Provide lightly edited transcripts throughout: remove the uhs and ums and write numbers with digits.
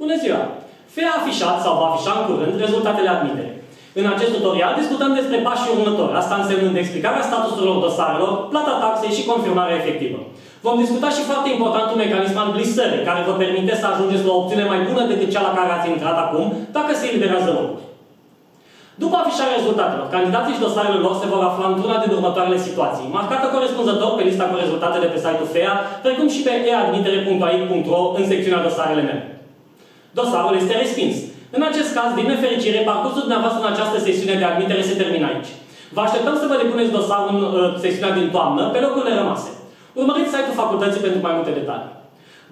Bună ziua! FEA a afișat sau va afișa în curând rezultatele admitere. În acest tutorial discutăm despre pașii următori, asta însemnând explicarea statusurilor dosarelor, plata taxei și confirmarea efectivă. Vom discuta și foarte important un mecanism al glisării, care vă permite să ajungeți la o opțiune mai bună decât cea la care ați intrat acum, dacă se eliberează locuri. După afișarea rezultatelor, candidații și dosarele lor se vor afla într-una din următoarele situații, marcată corespunzător pe lista cu rezultatele pe site-ul FEA, precum și pe eadmitere.ai.ro în secțiunea dosarele mele. Dosarul este respins. În acest caz, din nefericire, parcursul dumneavoastră în această sesiune de admitere se termină aici. Vă așteptăm să vă depuneți dosarul în sesiunea din toamnă, pe locurile rămase. Urmăriți site-ul facultății pentru mai multe detalii.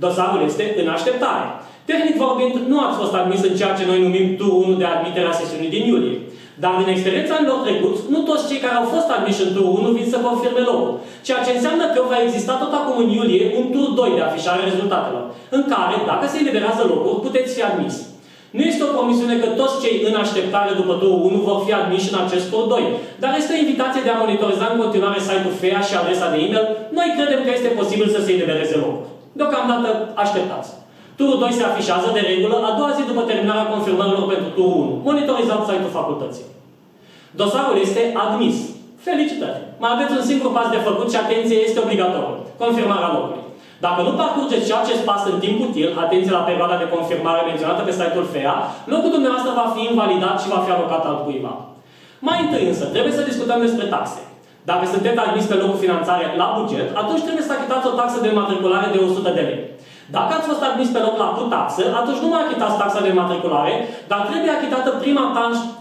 Dosarul este în așteptare. Tehnic vorbind, nu ați fost admis în ceea ce noi numim turul 1 de admitere a sesiunii din iulie. Dar din experiența anilor trecuți, nu toți cei care au fost admiși în turul 1 vin să confirme locul, ceea ce înseamnă că va exista tot acum în iulie un tur 2 de afișare a rezultatelor, în care, dacă se eliberează locuri, puteți fi admis. Nu este o promisiune că toți cei în așteptare după turul 1 vor fi admiși în acest tur 2, dar este o invitație de a monitoriza în continuare site-ul FEA și adresa de e-mail. Noi credem că este posibil să se elibereze locuri. Deocamdată, așteptați. Turul 2 se afișează de regulă a doua zi după terminarea confirmărilor pentru turul 1. Monitorizați site-ul facultății. Dosarul este admis. Felicitări! Mai aveți un singur pas de făcut și atenție, este obligatoriu. Confirmarea locului. Dacă nu parcurgeți și acest pas în timp util, atenție la perioada de confirmare menționată pe site-ul FEA, locul dumneavoastră va fi invalidat și va fi alocat altcuiva. Mai întâi însă, trebuie să discutăm despre taxe. Dacă sunteți admis pe locul finanțare la buget, atunci trebuie să achitați o taxă de matriculare de 100 de lei. Dacă ați fost admis pe loc la cu taxă, atunci nu mai achitați taxa de matriculare, dar trebuie achitată prima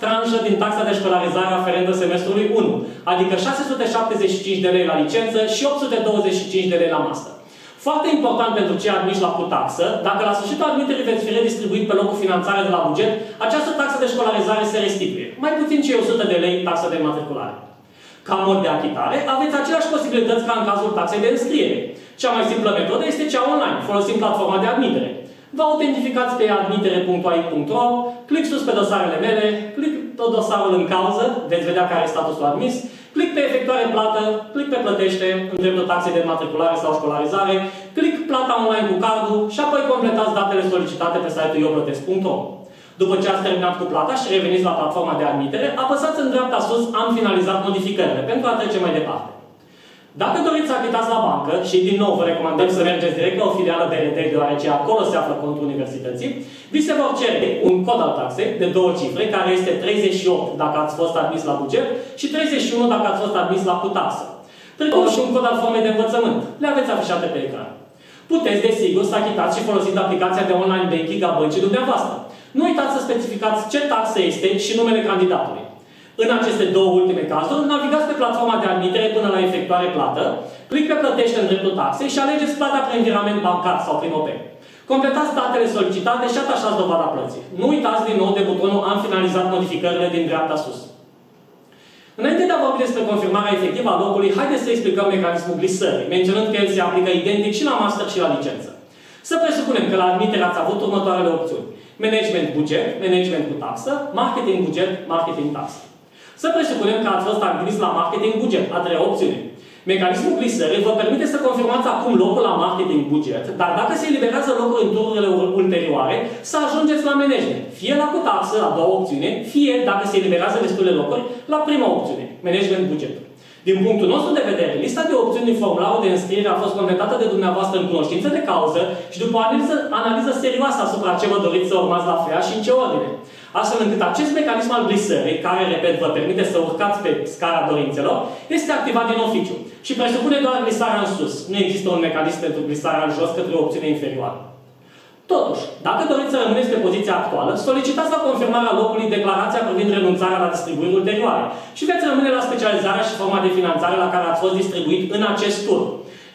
tranșă din taxa de școlarizare aferentă semestrului 1, adică 675 de lei la licență și 825 de lei la master. Foarte important pentru cei admiși la cu taxă, dacă la sfârșitul admiterii veți fi redistribuit pe locul finanțare de la buget, această taxă de școlarizare se restituie. Mai puțin cei 100 de lei taxă de matriculare. Ca mod de achitare, aveți aceleași posibilități ca în cazul taxei de înscriere. Cea mai simplă metodă este cea online, folosind platforma de admitere. Vă autentificați pe admitere.ai.ro, click sus pe dosarele mele, click tot dosarul în cauză, veți vedea care este statusul admis, click pe efectuare plată, click pe plătește în dreptul taxei de matriculare sau școlarizare, click plata online cu cardul și apoi completați datele solicitate pe site-ul euplătesc.ro. După ce ați terminat cu plata și reveniți la platforma de admitere, apăsați în dreapta sus Am finalizat modificările pentru a trece mai departe. Dacă doriți să achitați la bancă, și din nou vă recomandăm să mergeți direct la o filială BRD, deoarece acolo se află contul universității, vi se vor cere un cod al taxei de 2 cifre, care este 38 dacă ați fost admis la buget și 31 dacă ați fost admis la cu taxă. Precum și un cod al formei de învățământ. Le aveți afișate pe ecran. Puteți, desigur, să achitați și folosind aplicația de online banking a băncii dumneavoastră. Nu uitați să specificați ce taxă este și numele candidatului. În aceste două ultime cazuri, navigați pe platforma de admitere până la efectuare plată, click pe plătește în dreptul taxei și alegeți plata prin virament bancar sau prin OP. Completați datele solicitate și atașați dovada plății. Nu uitați din nou de butonul Am finalizat modificările din dreapta sus. Înainte de a vorbi despre confirmarea efectivă a locului, haideți să explicăm mecanismul glisării, menționând că el se aplică identic și la master și la licență. Să presupunem că la admitere ați avut următoarele opțiuni: management buget, management cu taxă, marketing buget, marketing taxă. Să presupunem că ați fost admis la marketing buget, a treia opțiune. Mecanismul glisării vă permite să confirmați acum locul la marketing buget, dar dacă se eliberează locuri în tururile ulterioare, să ajungeți la management. Fie la cu taxă, a doua opțiune, fie, dacă se eliberează destule locuri, la prima opțiune, management buget. Din punctul nostru de vedere, lista de opțiuni din formularul de înscriere a fost completată de dumneavoastră în cunoștință de cauză și după o analiză serioasă asupra ce vă doriți să urmați la FEA și în ce ordine. Astfel încât acest mecanism al glisării, care, repet, vă permite să urcați pe scara dorințelor, este activat din oficiu și presupune doar glisarea în sus. Nu există un mecanism pentru glisarea în jos către o opțiune inferioară. Totuși, dacă doriți să rămâneți pe poziția actuală, solicitați la confirmarea locului declarația privind renunțarea la distribuiri ulterioare și veți rămâne la specializarea și forma de finanțare la care ați fost distribuit în acest tur.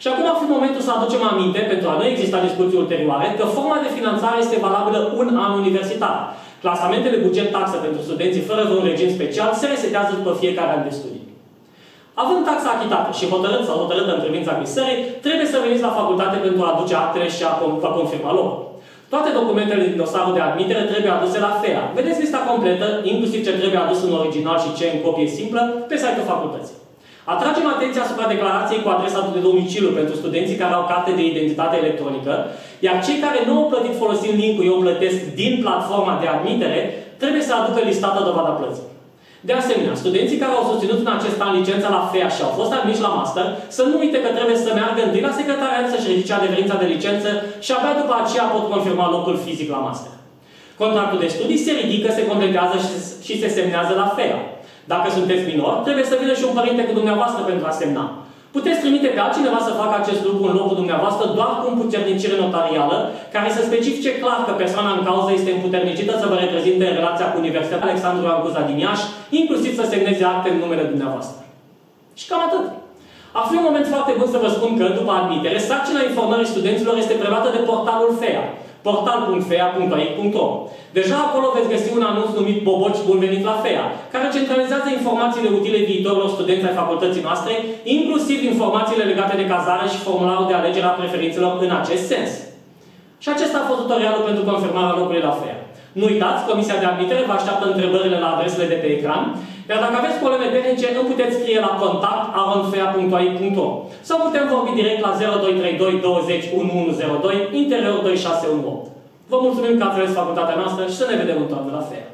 Și acum ar fi momentul să aducem aminte, pentru a nu exista discuții ulterioare, că forma de finanțare este valabilă un an universitar. Clasamentele buget-taxă pentru studenții fără vreun regim special se resetează după fiecare an de studii. Având taxa achitată și hotărât sau hotărâtă în privința glisării, trebuie să veniți la facultate pentru a aduce actele și a confirma locul. Toate documentele din dosarul de admitere trebuie aduse la FEA. Vedeți lista completă, inclusiv ce trebuie adus în original și ce în copie simplă, pe site-ul facultății. Atragem atenția asupra declarației cu adresa de domiciliu pentru studenții care au carte de identitate electronică, iar cei care nu au plătit folosind link-ul Eu plătesc din platforma de admitere, trebuie să aducă listată dovada plății. De asemenea, studenții care au susținut în acest an licența la FEA și au fost admiși la master, să nu uite că trebuie să meargă întâi la secretariat să-și ridice adeverința de licență și abia după aceea pot confirma locul fizic la master. Contractul de studii se ridică, se completează și se semnează la FEA. Dacă sunteți minor, trebuie să vină și un părinte cu dumneavoastră pentru a semna. Puteți trimite pe altcineva să facă acest lucru în locul dumneavoastră doar cu împuternicire notarială, care să specifice clar că persoana în cauză este împuternicită să vă reprezinte în relația cu Universitatea Alexandru Raguza din Iași, inclusiv să semneze acte în numele dumneavoastră. Și cam atât. Ar fi un moment foarte bun să vă spun că, după admitere, sarcina informării studenților este preluată de portalul FEA, portal.fea.ai.ro. Deja acolo veți găsi un anunț numit Boboci Bun Venit la FEA, care centralizează informațiile utile viitorilor studenți ai facultății noastre, inclusiv informațiile legate de cazare și formularul de alegere a preferințelor în acest sens. Și acesta a fost tutorialul pentru confirmarea locului la FEA. Nu uitați, Comisia de Admitere vă așteaptă întrebările la adresele de pe ecran, iar dacă aveți probleme tehnice, îmi puteți scrie la contact@fea.ai.ro sau putem vorbi direct la 0232 20 1102, interior 2618. Vă mulțumim că ați ales facultatea noastră și să ne vedem în toamnă la FEA.